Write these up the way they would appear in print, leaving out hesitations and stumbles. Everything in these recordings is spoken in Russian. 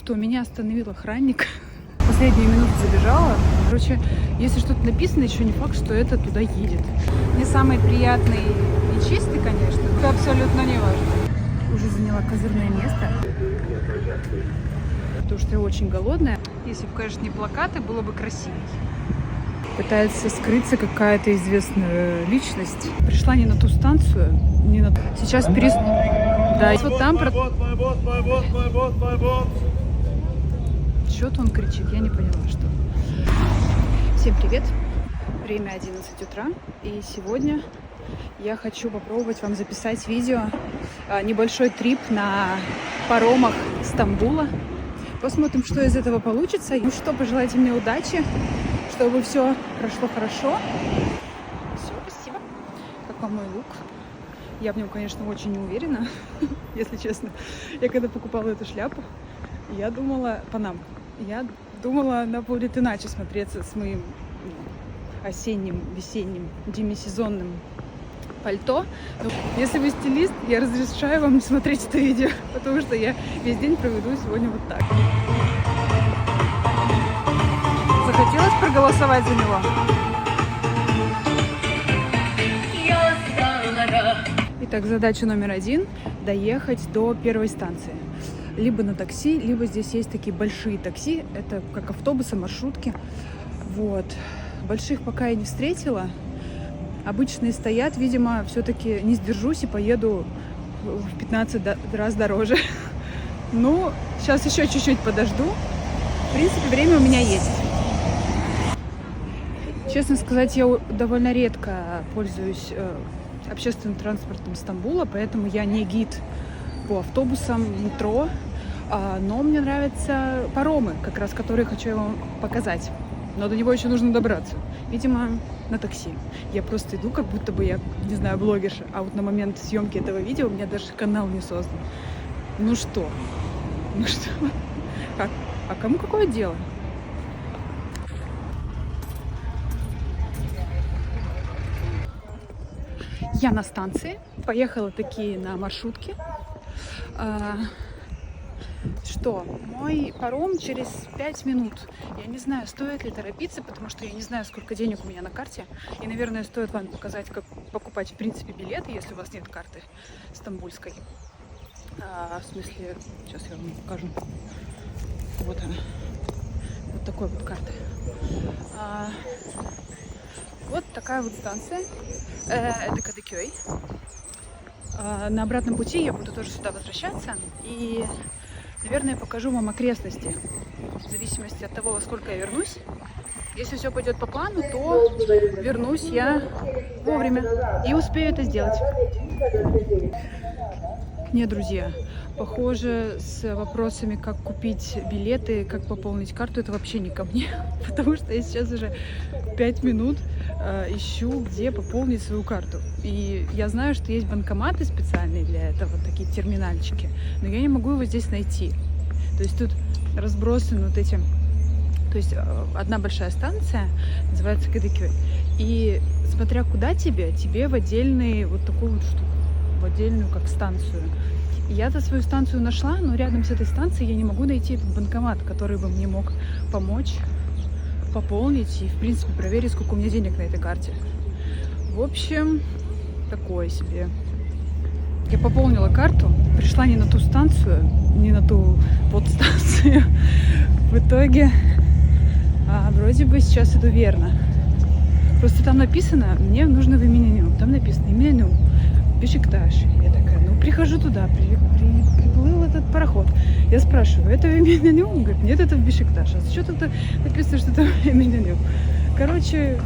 что меня остановил охранник. Последнюю минуту забежала. Короче, если что-то написано, еще не факт, что это туда едет. Не самый приятный и чистый, конечно, это абсолютно не важно. Уже заняла козырное место, потому что я очень голодная. Если бы, конечно, не плакаты, было бы красивее. Пытается скрыться какая-то известная личность. Пришла не на ту станцию, не на... Сейчас Да, вот там... Что-то он кричит, я не поняла, что. Всем привет! Время 11 утра, и сегодня я хочу попробовать вам записать видео. Небольшой трип на паромах Стамбула. Посмотрим, что из этого получится. Ну что, пожелайте мне удачи, чтобы все прошло хорошо. Все, спасибо. Как вам мой лук? Я в нем, конечно, очень не уверена, если честно. Я когда покупала эту шляпу, я думала, панамку, я думала, она будет иначе смотреться с моим осенним, весенним, демисезонным пальто. Но если вы стилист, я разрешаю вам не смотреть это видео, потому что я весь день проведу сегодня вот так. Захотелось проголосовать за него? Итак, задача номер 1 – доехать до первой станции. Либо на такси, либо здесь есть такие большие такси. Это как автобусы, маршрутки. Вот. Больших пока я не встретила. Обычные стоят. Видимо, все-таки не сдержусь и поеду в 15 раз дороже. Ну, сейчас еще чуть-чуть подожду. В принципе, время у меня есть. Честно сказать, я довольно редко пользуюсь общественным транспортом Стамбула, поэтому я не гид по автобусам, метро, но мне нравятся паромы, как раз которые хочу вам показать. Но до него еще нужно добраться. Видимо, на такси. Я просто иду, как будто бы я, не знаю, блогерша, а вот на момент съемки этого видео у меня даже канал не создан. Ну что? Ну что? А кому какое дело? Я на станции, поехала такие на маршрутке. Что, мой паром через 5 минут. Я не знаю, стоит ли торопиться, потому что я не знаю, сколько денег у меня на карте. И, наверное, стоит вам показать, как покупать, в принципе, билеты, если у вас нет карты стамбульской. В смысле, сейчас я вам покажу. Вот она. Вот такой вот карты. Вот такая вот станция. Это Кадыкёй. На обратном пути я буду тоже сюда возвращаться. И, наверное, покажу вам окрестности. В зависимости от того, во сколько я вернусь. Если все пойдет по плану, то вернусь я вовремя и успею это сделать. Нет, друзья, похоже, с вопросами, как купить билеты, как пополнить карту, это вообще не ко мне. Потому что я сейчас уже 5 минут ищу, где пополнить свою карту. И я знаю, что есть банкоматы специальные для этого, такие терминальчики, но я не могу его здесь найти. То есть тут разбросаны вот эти... То есть одна большая станция, называется Кадыкёй. И смотря куда тебе в отдельный вот такую вот штуку, в отдельную как станцию. Я-то свою станцию нашла, но рядом с этой станцией я не могу найти этот банкомат, который бы мне мог помочь пополнить и, в принципе, проверить, сколько у меня денег на этой карте. В общем, такое себе. Я пополнила карту, пришла не на ту станцию, не на ту подстанцию. В итоге, вроде бы сейчас иду верно. Просто там написано, мне нужно в Эминönü. Там написано Эминönü, Бешикташ. Я такая, ну прихожу туда, приплыл этот пароход. Я спрашиваю, это в Эминönü? Он говорит, нет, это в Бешикташ. А что тут написано, что это в Эминönü? Короче,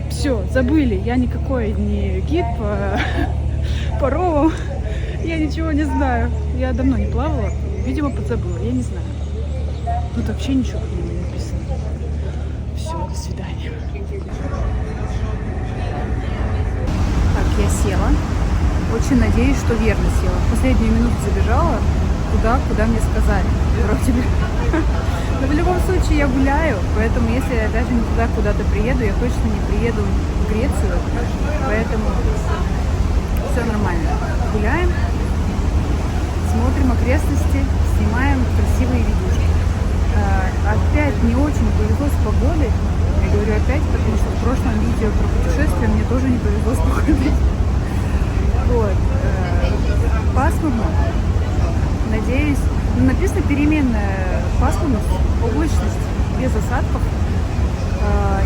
все, забыли. Я никакой не гид по паромам. Я ничего не знаю. Я давно не плавала, видимо, подзабыла. Я не знаю. Тут вообще ничего не написано. Все, до свидания. Так, я села. Очень надеюсь, что верно села. В последнюю минуту забежала туда, куда мне сказали. Вроде бы. Но в любом случае я гуляю, поэтому если я даже не туда куда-то приеду, я точно не приеду в Грецию. Поэтому все нормально. Гуляем, смотрим окрестности, снимаем красивые видео. не очень повезло с погодой. Я говорю опять, потому что в прошлом видео про путешествие мне тоже не повезло с погодой. Вот. Пасмурно. Надеюсь, написано переменная пасмурность, облачность, без осадков.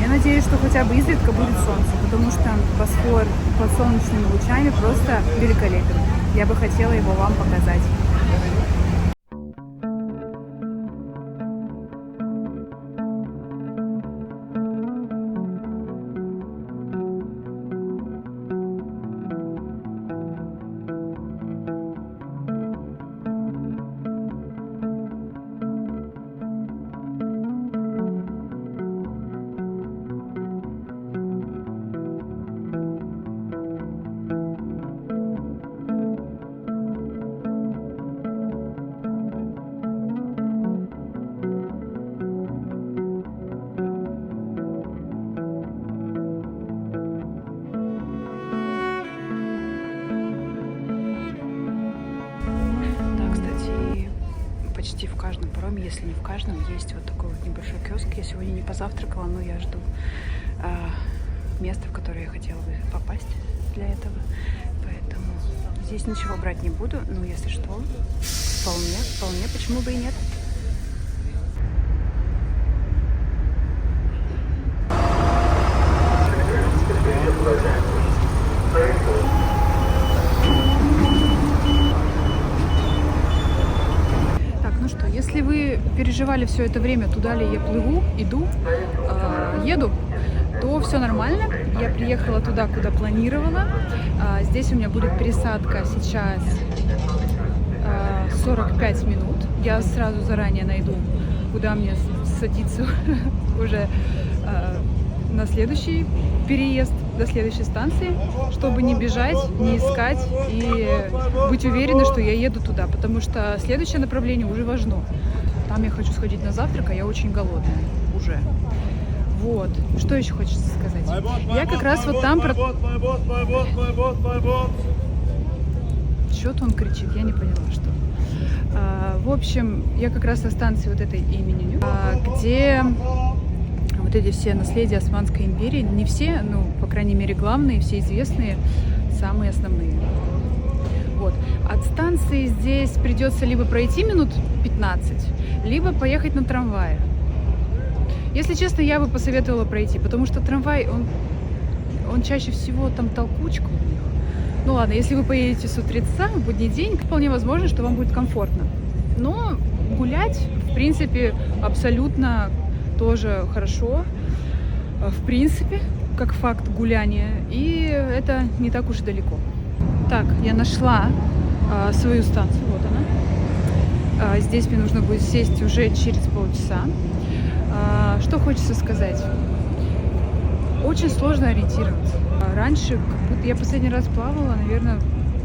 Я надеюсь, что хотя бы изредка будет солнце, потому что Босфор под солнечными лучами просто великолепен. Я бы хотела его вам показать. Почти в каждом пароме, если не в каждом, есть вот такой вот небольшой киоск. Я сегодня не позавтракала, но я жду место, в которое я хотела бы попасть для этого. Поэтому здесь ничего брать не буду, но если что, вполне, почему бы и нет. Если вы переживали все это время, туда ли я плыву, еду, то все нормально. Я приехала туда, куда планировала. Здесь у меня будет пересадка сейчас 45 минут. Я сразу заранее найду, куда мне садиться уже на следующий переезд до следующей станции, чтобы не бежать, не искать и быть уверенной, что я еду туда, потому что следующее направление уже важно. Там я хочу сходить на завтрак, а я очень голодная уже. Вот. Что еще хочется сказать? Я как раз вот там... Что-то он кричит, я не поняла, что. В общем, я как раз на станции вот этой имени, где... Вот эти все наследия Османской империи, не все, ну, по крайней мере, главные, все известные, самые основные. Вот. От станции здесь придется либо пройти минут 15, либо поехать на трамвае. Если честно, я бы посоветовала пройти, потому что трамвай, он чаще всего там толкучка у них. Ну ладно, если вы поедете с утреца в будний день, вполне возможно, что вам будет комфортно. Но гулять, в принципе, абсолютно тоже хорошо, в принципе, как факт гуляния, и это не так уж и далеко. Так, я нашла свою станцию, вот она. Здесь мне нужно будет сесть уже через полчаса. Что хочется сказать? Очень сложно ориентироваться. Раньше, как будто я последний раз плавала, наверное,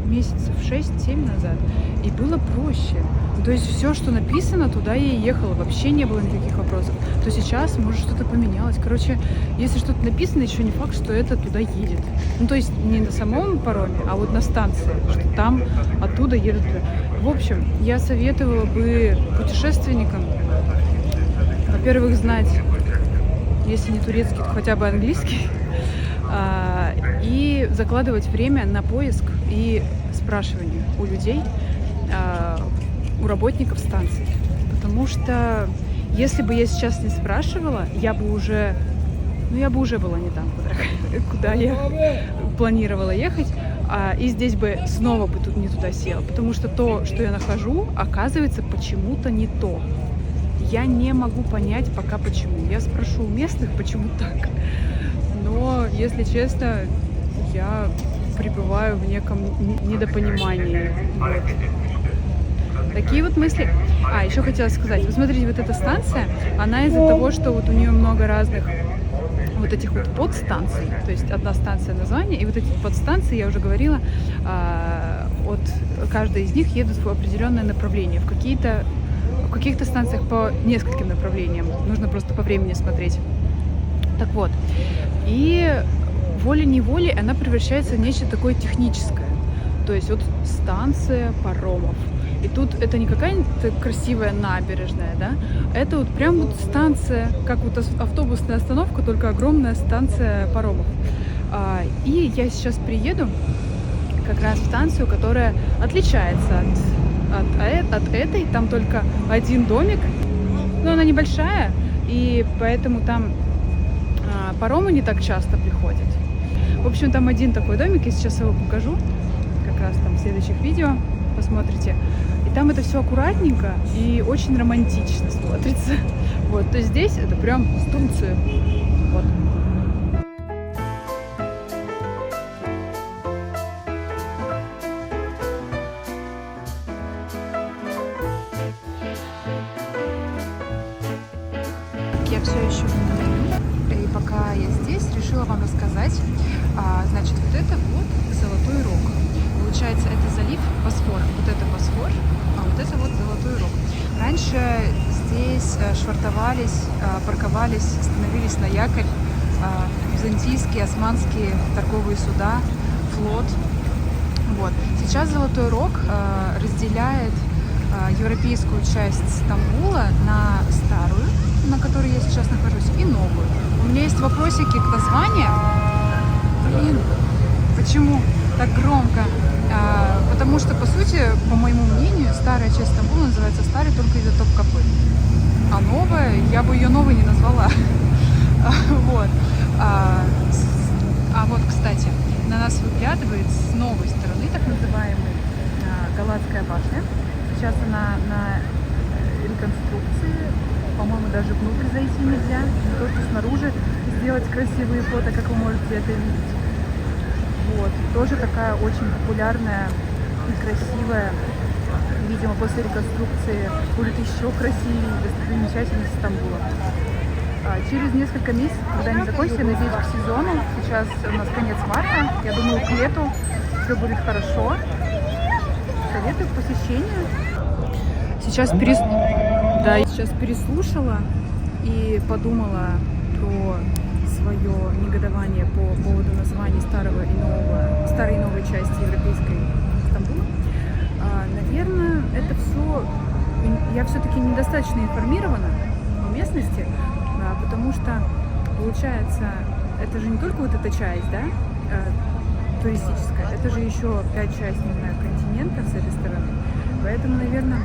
месяцев 6-7 назад, и было проще. То есть все, что написано, туда я и ехала, вообще не было никаких вопросов. То сейчас, может, что-то поменялось. Короче, если что-то написано, еще не факт, что это туда едет. Ну, то есть не на самом пароме, а вот на станции, что там оттуда едут туда. В общем, я советовала бы путешественникам, во-первых, знать, если не турецкий, то хотя бы английский, и закладывать время на поиск и спрашивание у людей, у работников станции. Потому что если бы я сейчас не спрашивала, я бы уже была не там, куда я планировала ехать, и здесь бы снова бы тут не туда села, потому что то, что я нахожу, оказывается почему-то не то. Я не могу понять пока почему. Я спрошу у местных, почему так. Но, если честно, я пребываю в неком недопонимании. Вот. Такие вот мысли. Еще хотела сказать. Вы смотрите, вот эта станция, она из-за того, что вот у нее много разных вот этих вот подстанций, то есть одна станция название, и вот эти подстанции, я уже говорила, от каждой из них едут в определенное направление. В каких-то станциях по нескольким направлениям. Нужно просто по времени смотреть. Так вот. И волей-неволей она превращается в нечто такое техническое. То есть вот станция паромов. И тут это не какая-то красивая набережная, да, это вот прям вот станция, как вот автобусная остановка, только огромная станция паромов. И я сейчас приеду как раз в станцию, которая отличается от этой. Там только один домик, но она небольшая, и поэтому там паромы не так часто приходят. В общем, там один такой домик, я сейчас его покажу, как раз там в следующих видео посмотрите. И там это все аккуратненько и очень романтично смотрится. Вот, то есть здесь это прям с Турции. Вот. Я все еще в Дубае, и пока я здесь, решила вам рассказать. Значит, вот это вот Золотой Рог. Получается, это залив Босфора. Вот это Босфор, а вот это вот Золотой Рог. Раньше здесь швартовались, парковались, становились на якорь византийские, османские торговые суда, флот. Вот. Сейчас Золотой Рог разделяет европейскую часть Стамбула на старую, на которой я сейчас нахожусь, и новую. У меня есть вопросики к названию. Блин, почему так громко? Потому что, по сути, по моему мнению, старая часть Стамбула называется старой только из-за Топкапы. А новая, я бы ее новой не назвала. Вот. Вот, кстати, на нас выглядывает с новой стороны так называемая Галатская башня. Сейчас она на реконструкции. По-моему, даже внутрь зайти нельзя. Не то, что снаружи сделать красивые фото, как вы можете это видеть. Вот. Тоже такая очень популярная и красивая. Видимо, после реконструкции будет еще красивее достопримечательность Стамбула. Через несколько месяцев, когда они закончатся, надеюсь, к сезону. Сейчас у нас конец марта. Я думаю, к лету все будет хорошо. Советую к посещению. Сейчас переслушала и подумала про свое негодование по поводу названий старой и новой части европейской Стамбула. Наверное, это все... Я все-таки недостаточно информирована о местности, потому что, получается, это же не только вот эта часть, да, туристическая, это же еще 5 часть, не знаю, континентов с этой стороны. Поэтому, наверное,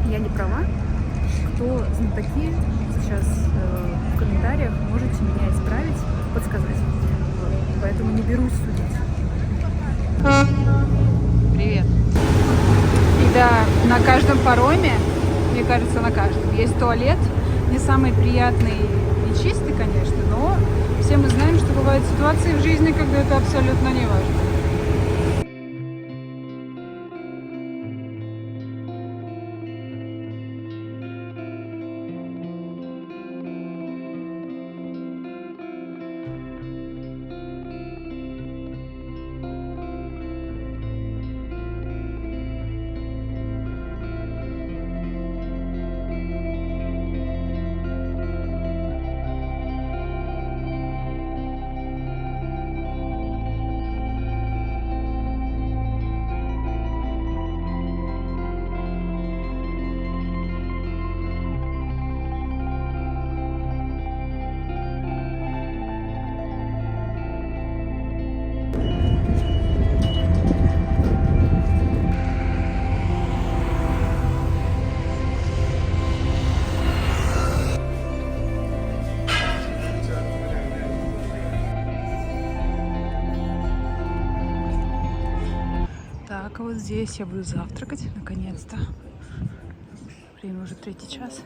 я не права. Кто знатоки, сейчас в комментариях можете меня исправить, подсказать. Вот. Поэтому не берусь судить. Привет. И да, на каждом пароме, мне кажется, на каждом, есть туалет. Не самый приятный и чистый, конечно, но все мы знаем, что бывают ситуации в жизни, когда это абсолютно не важно. Так, а вот здесь я буду завтракать, наконец-то. Время уже 3 час.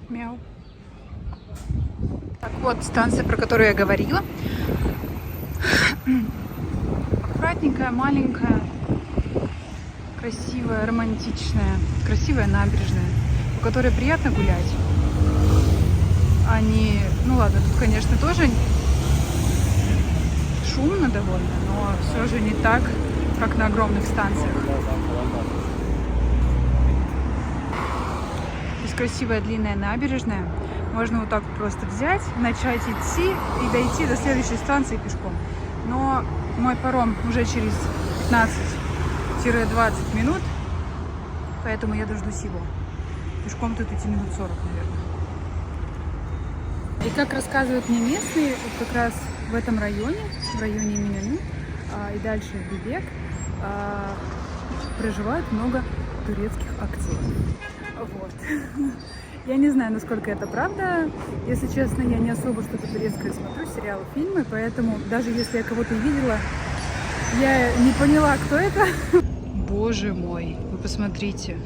Мяу. Так вот, станция, про которую я говорила. Аккуратненькая, маленькая, красивая, романтичная, красивая набережная, по которой приятно гулять. Они, ну ладно, тут, конечно, тоже шумно довольно, но все же не так, как на огромных станциях. Здесь красивая длинная набережная. Можно вот так просто взять, начать идти и дойти до следующей станции пешком. Но Мой паром уже через 15-20 минут, поэтому я дождусь его. Пешком тут идти минут 40, наверное. И как рассказывают мне местные, вот как раз в этом районе, в районе Минану и дальше в Бибек, проживает много турецких актеров. Вот. Я не знаю, насколько это правда. Если честно, я не особо что-то турецкое смотрю, сериалы, фильмы, поэтому даже если я кого-то и видела, я не поняла, кто это. Боже мой, вы посмотрите.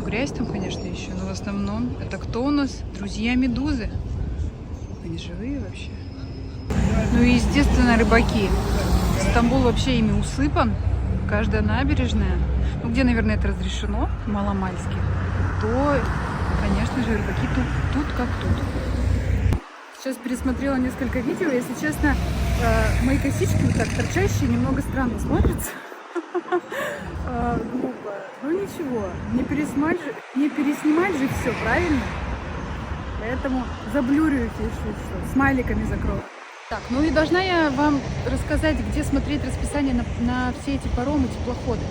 Грязь там, конечно, еще, но в основном это кто у нас? Друзья медузы. Они живые вообще. Ну и, естественно, рыбаки. Стамбул вообще ими усыпан. Каждая набережная, ну где, наверное, это разрешено, маломальски, то, конечно же, рыбаки тут как тут. Сейчас пересмотрела несколько видео, если честно, мои косички вот так торчащие немного странно смотрятся. Глупо. Ну ничего, не переснимать же все, правильно? Поэтому заблюрю их, если что, смайликами закрою. Так, ну и должна я вам рассказать, где смотреть расписание на все эти паромы, теплоходы.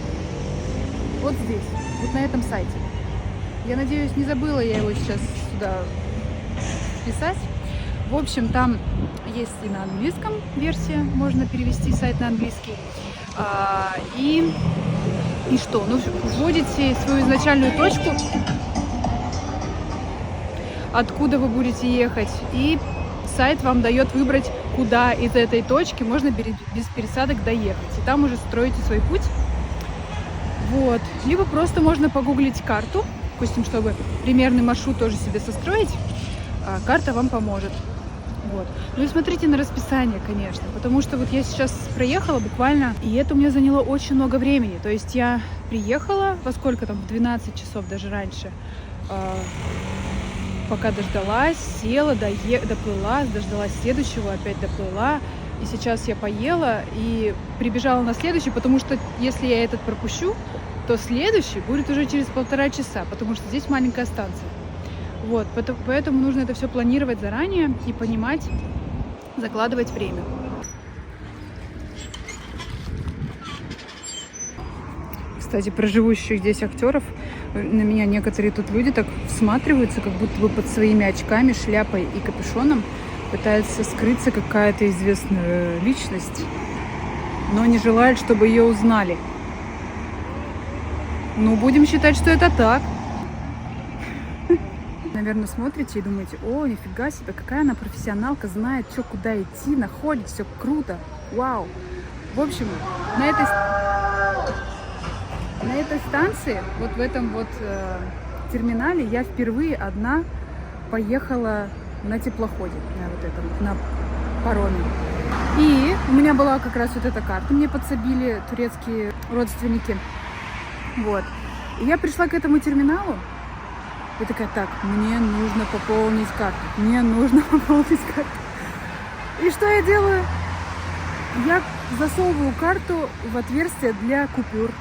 Вот здесь, вот на этом сайте. Я надеюсь, не забыла я его сейчас сюда писать. В общем, там есть и на английском версия, можно перевести сайт на английский. И что? Ну, вводите свою изначальную точку, откуда вы будете ехать, и сайт вам дает выбрать, куда из этой точки можно без пересадок доехать. И там уже строите свой путь. Вот. Либо просто можно погуглить карту, допустим, чтобы примерный маршрут тоже себе состроить. Карта вам поможет. Вот. Ну и смотрите на расписание, конечно, потому что вот я сейчас проехала буквально, и это у меня заняло очень много времени. То есть я приехала, во сколько там, в 12 часов, даже раньше, пока дождалась, села, доплыла, дождалась следующего, опять доплыла. И сейчас я поела и прибежала на следующий, потому что если я этот пропущу, то следующий будет уже через 1,5 часа, потому что здесь маленькая станция. Вот, поэтому нужно это все планировать заранее и понимать, закладывать время. Кстати, про живущих здесь актеров, на меня некоторые тут люди так всматриваются, как будто бы под своими очками, шляпой и капюшоном пытается скрыться какая-то известная личность, но не желает, чтобы ее узнали. Ну, будем считать, что это так. Наверное, смотрите и думаете: о, нифига себе, какая она профессионалка, знает, что куда идти, находит, все круто, вау. В общем, на этой станции, вот в этом вот терминале, я впервые одна поехала на теплоходе, на вот этом, на пароме. И у меня была как раз вот эта карта, мне подсобили турецкие родственники. Вот. И я пришла к этому терминалу, и такая: так, мне нужно пополнить карту, И что я делаю? Я засовываю карту в отверстие для купюр.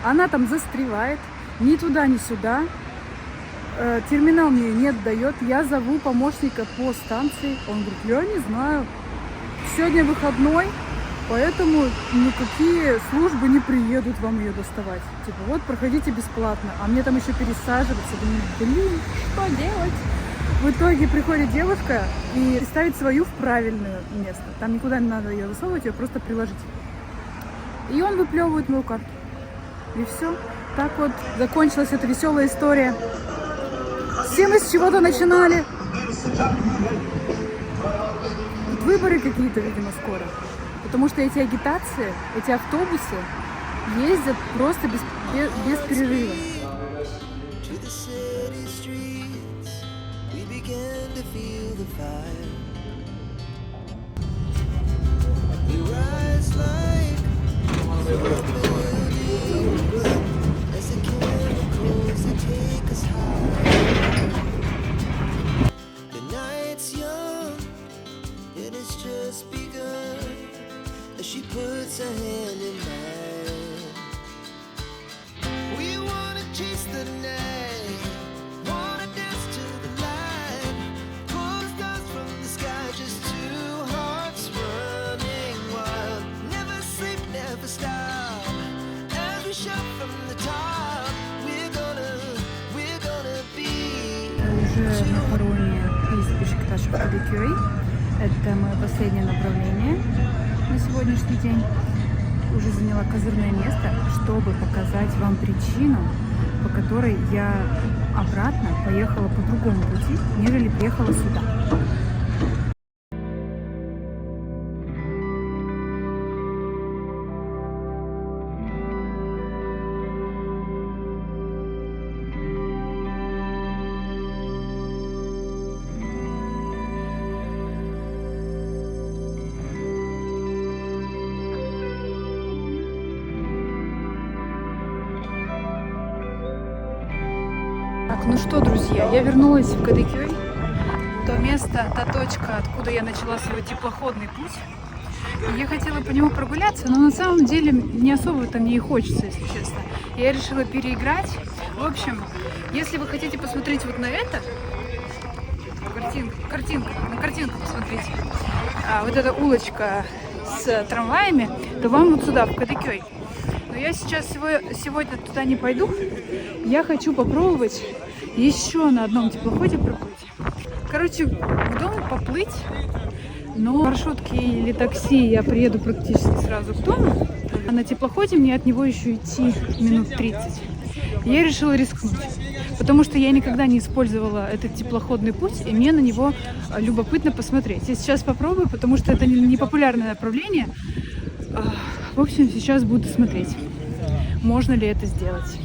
Она там застревает, ни туда, ни сюда. Терминал мне не отдает. Я зову помощника по станции. Он говорит: я не знаю, сегодня выходной, поэтому никакие службы не приедут вам ее доставать. Типа, вот, проходите бесплатно. А мне там еще пересаживаться. Думаю, блин, что делать? В итоге приходит девушка и ставит свою в правильное место. Там никуда не надо ее засовывать, ее просто приложить. И он выплевывает мою карту. И все. Так вот закончилась эта веселая история. Все мы с чего-то начинали. Тут выборы какие-то, видимо, скоро. Потому что эти агитации, эти автобусы ездят просто без перерыва. She puts her hand in mine. We wanna chase the night, wanna dance to the light, pull the stars from the sky, just two hearts running wild. Never уже на пароме из Бешикташа в Кадыкёй. Это мое последнее направление на сегодняшний день. Уже заняла козырное место, чтобы показать вам причину, по которой я обратно поехала по другому пути, нежели приехала сюда. Так, ну что, друзья, я вернулась в Кадыкёй, то место, та точка, откуда я начала свой теплоходный путь. И я хотела по нему прогуляться, но на самом деле не особо-то мне и хочется, если честно. Я решила переиграть. В общем, если вы хотите посмотреть вот на это, на картинку посмотрите, вот эта улочка с трамваями, то вам вот сюда, в Кадыкёй. Но я сейчас сегодня туда не пойду. Я хочу попробовать еще на одном теплоходе проплыть. Короче, к дому поплыть. Но в маршрутке или такси я приеду практически сразу к дому. А на теплоходе мне от него еще идти минут 30. Я решила рискнуть. Потому что я никогда не использовала этот теплоходный путь, и мне на него любопытно посмотреть. Я сейчас попробую, потому что это не популярное направление. В общем, сейчас буду смотреть, можно ли это сделать.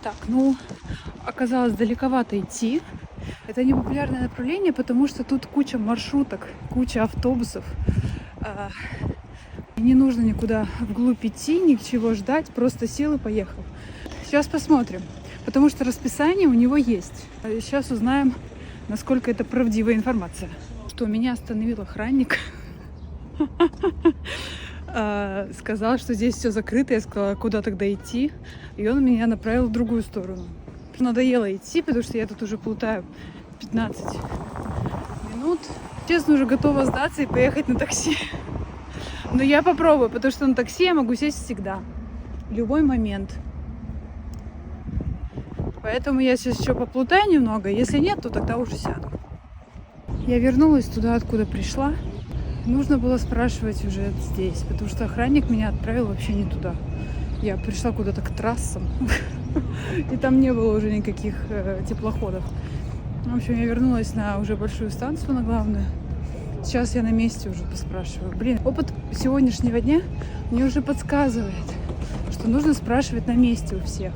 Так, ну, оказалось далековато идти. Это не популярное направление, потому что тут куча маршруток, куча автобусов. Не нужно никуда вглубь идти, ничего ждать, просто сел и поехал. Сейчас посмотрим, потому что расписание у него есть. Сейчас узнаем, насколько это правдивая информация. Что меня остановил охранник. Сказал, что здесь все закрыто. Я сказала, куда тогда идти. И он меня направил в другую сторону. Надоело идти, потому что я тут уже плутаю 15 минут. Честно, уже готова сдаться и поехать на такси. Но я попробую, потому что на такси я могу сесть всегда. В любой момент. Поэтому я сейчас еще поплутаю немного. Если нет, то тогда уже сяду. Я вернулась туда, откуда пришла. Нужно было спрашивать уже здесь, потому что охранник меня отправил вообще не туда. Я пришла куда-то к трассам, и там не было уже никаких теплоходов. В общем, я вернулась на уже большую станцию, на главную. Сейчас я на месте уже поспрашиваю. Блин, опыт сегодняшнего дня мне уже подсказывает, что нужно спрашивать на месте у всех.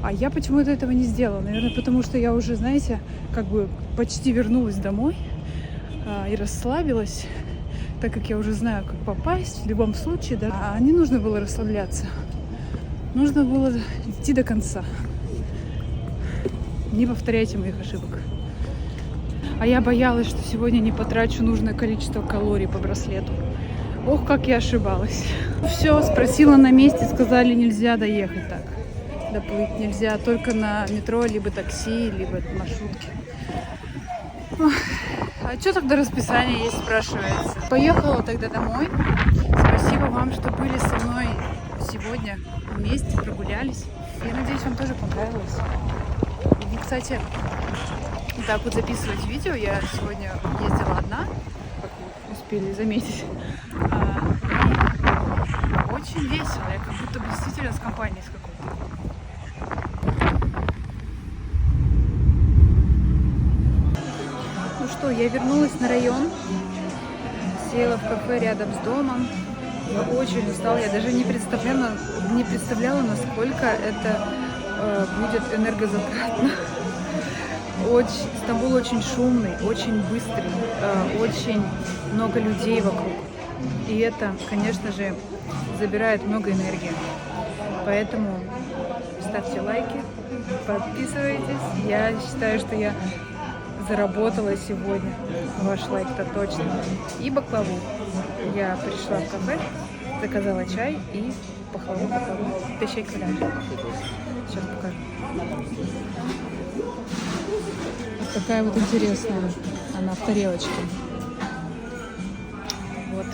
А я почему-то этого не сделала. Наверное, потому что я уже, знаете, как бы почти вернулась домой и расслабилась. Так как я уже знаю, как попасть в любом случае, да, а не нужно было расслабляться. Нужно было идти до конца. Не повторяйте моих ошибок. А я боялась, что сегодня не потрачу нужное количество калорий по браслету. Ох, как я ошибалась. Все, спросила на месте, сказали, нельзя доехать так. Доплыть нельзя, только на метро, либо такси, либо маршрутки. А что тогда расписание есть, спрашивается? Поехала тогда домой. Спасибо вам, что были со мной сегодня вместе, прогулялись. Я надеюсь, вам тоже понравилось. И, кстати, так вот записывать видео. Я сегодня ездила одна, как вы успели заметить. Очень весело. Я как будто бы действительно с компанией с какой-то. Ну что, я вернулась на район, села в кафе рядом с домом. Я очень устала, я даже не представляла, насколько это будет энергозатратно. Стамбул очень шумный, очень быстрый, очень много людей вокруг. И это, конечно же, забирает много энергии. Поэтому ставьте лайки, подписывайтесь. Я считаю, что я заработала сегодня ваш лайк-то точно. И баклаву. Я пришла в кафе, заказала чай и баклаву. Teşekkürler. Сейчас покажу. Вот такая вот интересная. Она в тарелочке. Вот.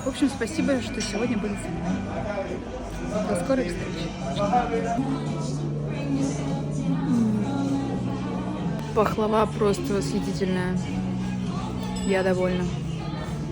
В общем, спасибо, что сегодня были со мной. До скорых встреч. Пахлава просто восхитительная. Я довольна.